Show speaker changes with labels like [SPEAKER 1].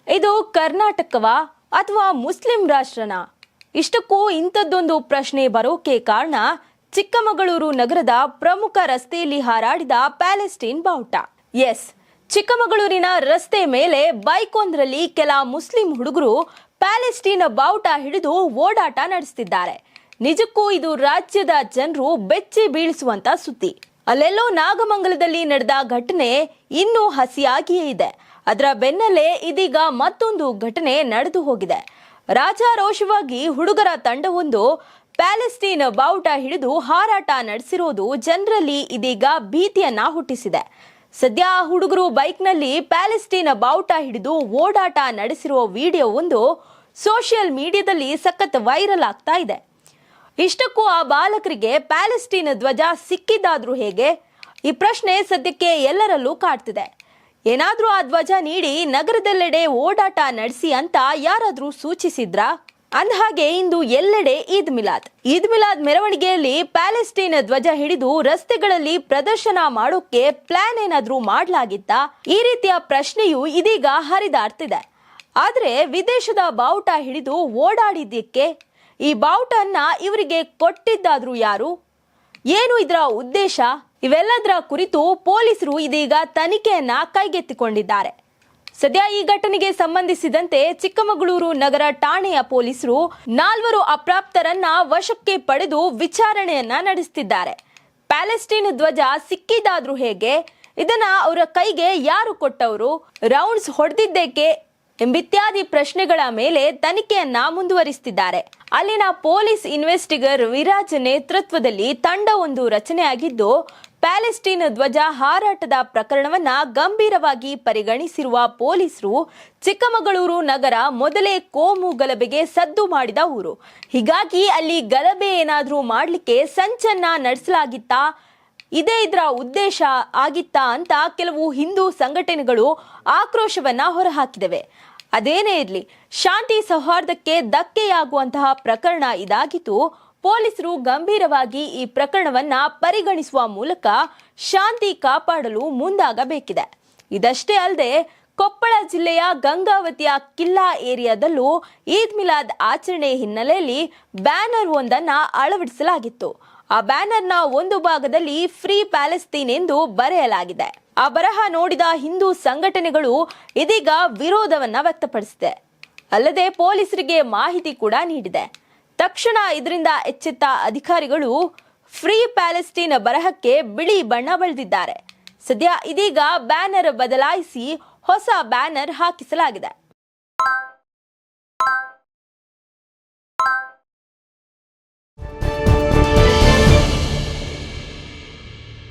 [SPEAKER 1] ಇದು ಕರ್ನಾಟಕವಾ ಅಥವಾ ಮುಸ್ಲಿಂ ರಾಷ್ಟ್ರನಾ? ಇಷ್ಟಕ್ಕೂ ಇಂಥದ್ದೊಂದು ಪ್ರಶ್ನೆ ಬರೋಕೆ ಕಾರಣ ಚಿಕ್ಕಮಗಳೂರು ನಗರದ ಪ್ರಮುಖ ರಸ್ತೆಯಲ್ಲಿ ಹಾರಾಡಿದ ಪ್ಯಾಲೆಸ್ಟೈನ್ ಬಾವುಟ. ಎಸ್, ಚಿಕ್ಕಮಗಳೂರಿನ ರಸ್ತೆ ಮೇಲೆ ಬೈಕ್ ಒಂದರಲ್ಲಿ ಕೆಲ ಮುಸ್ಲಿಂ ಹುಡುಗರು ಪ್ಯಾಲೆಸ್ಟೈನ್ ಬಾವುಟ ಹಿಡಿದು ಓಡಾಟ ನಡೆಸುತ್ತಿದ್ದಾರೆ. ನಿಜಕ್ಕೂ ಇದು ರಾಜ್ಯದ ಜನರು ಬೆಚ್ಚಿ ಬೀಳಿಸುವಂತ ಸುದ್ದಿ. ಅಲ್ಲೆಲ್ಲೋ ನಾಗಮಂಗಲದಲ್ಲಿ ನಡೆದ ಘಟನೆ ಇನ್ನೂ ಹಸಿಯಾಗಿಯೇ ಇದೆ. ಅದರ ಬೆನ್ನಲ್ಲೇ ಇದೀಗ ಮತ್ತೊಂದು ಘಟನೆ ನಡೆದು ಹೋಗಿದೆ. ರಾಜಾರೋಷವಾಗಿ ಹುಡುಗರ ತಂಡವೊಂದು ಪ್ಯಾಲೆಸ್ಟೈನ್ ಬಾವುಟ ಹಿಡಿದು ಹಾರಾಟ ನಡೆಸಿರೋದು ಜನರಲ್ಲಿ ಇದೀಗ ಭೀತಿಯನ್ನ ಹುಟ್ಟಿಸಿದೆ. ಸದ್ಯ ಆ ಹುಡುಗರು ಬೈಕ್ನಲ್ಲಿ ಪ್ಯಾಲೆಸ್ಟೈನ್ ಬಾವುಟ ಹಿಡಿದು ಓಡಾಟ ನಡೆಸಿರುವ ವಿಡಿಯೋ ಒಂದು ಸೋಷಿಯಲ್ ಮೀಡಿಯಾದಲ್ಲಿ ಸಖತ್ ವೈರಲ್ ಆಗ್ತಾ ಇದೆ. ಇಷ್ಟಕ್ಕೂ ಆ ಬಾಲಕರಿಗೆ ಪ್ಯಾಲೆಸ್ಟೈನ್ ಧ್ವಜ ಸಿಕ್ಕಿದ್ದಾದ್ರೂ ಹೇಗೆ? ಈ ಪ್ರಶ್ನೆ ಸದ್ಯಕ್ಕೆ ಎಲ್ಲರಲ್ಲೂ ಕಾಡ್ತಿದೆ. ಏನಾದ್ರೂ ಆ ಧ್ವಜ ನೀಡಿ ನಗರದೆಲ್ಲೆಡೆ ಓಡಾಟ ನಡೆಸಿ ಅಂತ ಯಾರಾದ್ರೂ ಸೂಚಿಸಿದ್ರಾ? ಅಂದಹಾಗೆ ಇಂದು ಎಲ್ಲೆಡೆ ಈದ್ ಮಿಲಾದ್ ಮೆರವಣಿಗೆಯಲ್ಲಿ ಪ್ಯಾಲೆಸ್ಟೈನ್ ಧ್ವಜ ಹಿಡಿದು ರಸ್ತೆಗಳಲ್ಲಿ ಪ್ರದರ್ಶನ ಮಾಡೋಕೆ ಪ್ಲಾನ್ ಏನಾದ್ರೂ ಮಾಡಲಾಗಿತ್ತಾ? ಈ ರೀತಿಯ ಪ್ರಶ್ನೆಯು ಇದೀಗ ಹರಿದಾಡ್ತಿದೆ. ಆದ್ರೆ ವಿದೇಶದ ಬಾವುಟ ಹಿಡಿದು ಓಡಾಡಿದ್ದಕ್ಕೆ ಈ ಬಾವುಟನ್ನ ಇವರಿಗೆ ಕೊಟ್ಟಿದ್ದಾದ್ರೂ ಯಾರು? ಏನು ಇದರ ಉದ್ದೇಶ? ಇವೆಲ್ಲದರ ಕುರಿತು ಪೊಲೀಸರು ಇದೀಗ ತನಿಖೆಯನ್ನ ಕೈಗೆತ್ತಿಕೊಂಡಿದ್ದಾರೆ. ಸದ್ಯ ಈ ಘಟನೆಗೆ ಸಂಬಂಧಿಸಿದಂತೆ ಚಿಕ್ಕಮಗಳೂರು ನಗರ ಠಾಣೆಯ ಪೊಲೀಸರು 4 ಅಪ್ರಾಪ್ತರನ್ನ ವಶಕ್ಕೆ ಪಡೆದು ವಿಚಾರಣೆಯನ್ನ ನಡೆಸುತ್ತಿದ್ದಾರೆ. ಪ್ಯಾಲೆಸ್ಟೈನ್ ಧ್ವಜ ಸಿಕ್ಕಿದಾದ್ರೂ ಹೇಗೆ? ಇದನ್ನ ಅವರ ಕೈಗೆ ಯಾರು ಕೊಟ್ಟವರು? ರೌಂಡ್ಸ್ ಹೊಡೆದಿದ್ದೇಕೆ ಎಂಬಿತ್ಯಾದಿ ಪ್ರಶ್ನೆಗಳ ಮೇಲೆ ತನಿಖೆಯನ್ನ ಮುಂದುವರಿಸುತ್ತಿದ್ದಾರೆ. ಅಲ್ಲಿನ ಪೊಲೀಸ್ ಇನ್ವೆಸ್ಟಿಗೇಟರ್ ವಿರಾಜ್ ನೇತೃತ್ವದಲ್ಲಿ ತಂಡವೊಂದು ರಚನೆಯಾಗಿದ್ದು, ಪ್ಯಾಲೆಸ್ಟೈನ್ ಧ್ವಜ ಹಾರಾಟದ ಪ್ರಕರಣವನ್ನ ಗಂಭೀರವಾಗಿ ಪರಿಗಣಿಸಿರುವ ಪೊಲೀಸರು ಚಿಕ್ಕಮಗಳೂರು ನಗರ ಮೊದಲೇ ಕೋಮು ಗಲಭೆಗೆ ಸದ್ದು ಮಾಡಿದ ಊರು. ಹೀಗಾಗಿ ಅಲ್ಲಿ ಗಲಭೆ ಏನಾದ್ರೂ ಮಾಡ್ಲಿಕ್ಕೆ ಸಂಚನ್ನ ನಡೆಸಲಾಗಿತ್ತಾ? ಇದೇ ಇದರ ಉದ್ದೇಶ ಆಗಿತ್ತಾ ಅಂತ ಕೆಲವು ಹಿಂದೂ ಸಂಘಟನೆಗಳು ಆಕ್ರೋಶವನ್ನ ಹೊರಹಾಕಿದವೆ. ಅದೇನೇ ಇರಲಿ, ಶಾಂತಿ ಸೌಹಾರ್ದಕ್ಕೆ ಧಕ್ಕೆಯಾಗುವಂತಹ ಪ್ರಕರಣ ಇದಾಗಿದ್ದು, ಪೊಲೀಸರು ಗಂಭೀರವಾಗಿ ಈ ಪ್ರಕರಣವನ್ನ ಪರಿಗಣಿಸುವ ಮೂಲಕ ಶಾಂತಿ ಕಾಪಾಡಲು ಮುಂದಾಗಬೇಕಿದೆ. ಇದಷ್ಟೇ ಅಲ್ಲದೆ ಕೊಪ್ಪಳ ಜಿಲ್ಲೆಯ ಗಂಗಾವತಿಯ ಕಿಲ್ಲಾ ಏರಿಯಾದಲ್ಲೂ ಈದ್ ಮಿಲಾದ್ ಆಚರಣೆ ಹಿನ್ನೆಲೆಯಲ್ಲಿ ಬ್ಯಾನರ್ ಒಂದನ್ನ ಅಳವಡಿಸಲಾಗಿತ್ತು. ಆ ಬ್ಯಾನರ್ನ ಒಂದು ಭಾಗದಲ್ಲಿ ಫ್ರೀ ಪ್ಯಾಲೆಸ್ತೀನ್ ಎಂದು ಬರೆಯಲಾಗಿದೆ. ಆ ಬರಹ ನೋಡಿದ ಹಿಂದೂ ಸಂಘಟನೆಗಳು ಇದೀಗ ವಿರೋಧವನ್ನ ವ್ಯಕ್ತಪಡಿಸಿದೆ. ಅಲ್ಲದೆ ಪೊಲೀಸರಿಗೆ ಮಾಹಿತಿ ಕೂಡ ನೀಡಿದೆ. ತಕ್ಷಣ ಇದರಿಂದ ಎಚ್ಚೆತ್ತ ಅಧಿಕಾರಿಗಳು ಫ್ರೀ ಪ್ಯಾಲೆಸ್ಟೈನ್ ಬರಹಕ್ಕೆ ಬಿಳಿ ಬಣ್ಣ ಬಳಿದಿದ್ದಾರೆ. ಸದ್ಯ ಇದೀಗ ಬ್ಯಾನರ್ ಬದಲಾಯಿಸಿ ಹೊಸ ಬ್ಯಾನರ್ ಹಾಕಿಸಲಾಗಿದೆ.